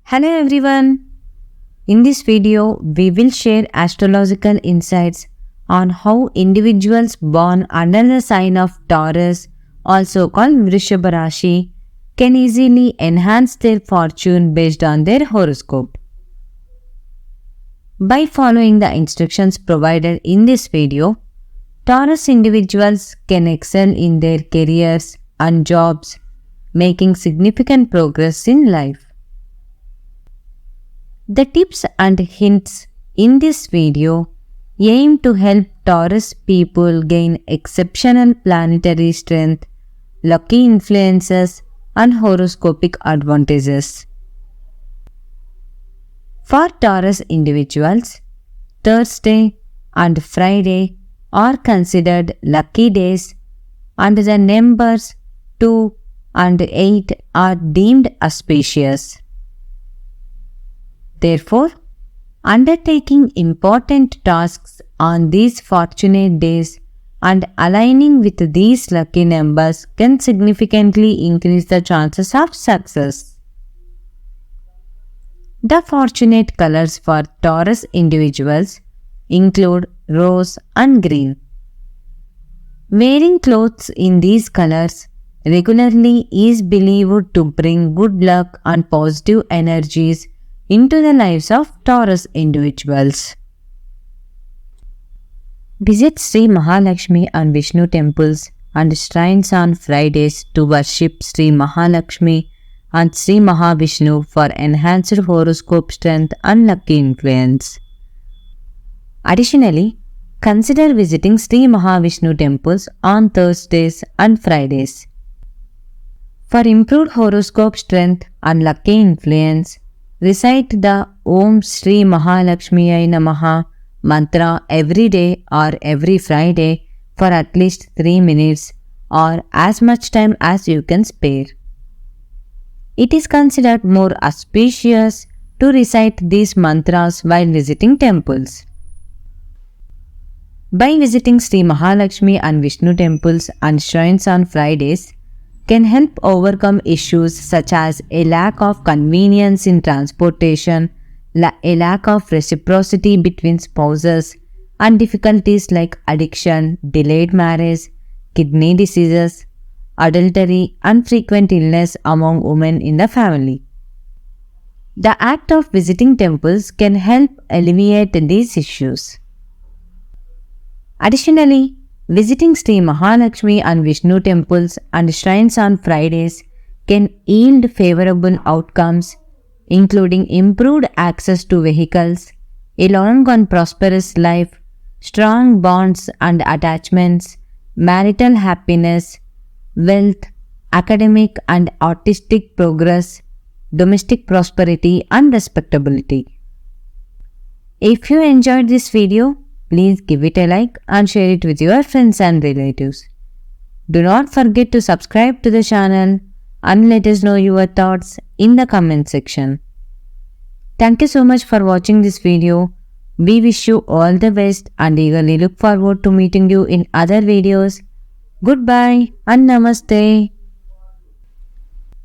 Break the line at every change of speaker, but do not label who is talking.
Hello everyone. In this video, we will share astrological insights on how individuals born under the sign of Taurus, also called Vrishabha Rashi, can easily enhance their fortune based on their horoscope. By following the instructions provided in this video, Taurus individuals can excel in their careers and jobs, making significant progress in life. The tips and hints in this video aim to help Taurus people gain exceptional planetary strength, lucky influences, and horoscopic advantages. For Taurus individuals, Thursday and Friday are considered lucky days, and the numbers 2 and 8 are deemed auspicious. Therefore, undertaking important tasks on these fortunate days and aligning with these lucky numbers can significantly increase the chances of success. The fortunate colors for Taurus individuals include rose and green. Wearing clothes in these colors regularly is believed to bring good luck and positive energies into the lives of Taurus individuals. Visit Sri Mahalakshmi and Vishnu temples and shrines on Fridays to worship Sri Mahalakshmi and Sri Mahavishnu for enhanced horoscope strength and lucky influence. Additionally, consider visiting Sri Mahavishnu temples on Thursdays and Fridays. For improved horoscope strength and lucky influence, recite the Om Shri Mahalakshmiyai Namaha mantra every day or every Friday for at least 3 minutes or as much time as you can spare. It is considered more auspicious to recite these mantras while visiting temples. By visiting Sri Mahalakshmi and Vishnu temples and shrines on Fridays, can help overcome issues such as a lack of convenience in transportation, a lack of reciprocity between spouses, and difficulties like addiction, delayed marriage, kidney diseases, adultery, and frequent illness among women in the family. The act of visiting temples can help alleviate these issues. Additionally, visiting Sri Mahalakshmi and Vishnu temples and shrines on Fridays can yield favorable outcomes, including improved access to vehicles, a long and prosperous life, strong bonds and attachments, marital happiness, wealth, academic and artistic progress, domestic prosperity, and respectability. If you enjoyed this video, please give it a like and share it with your friends and relatives. Do not forget to subscribe to the channel and let us know your thoughts in the comment section. Thank you so much for watching this video. We wish you all the best and eagerly look forward to meeting you in other videos. Goodbye and Namaste.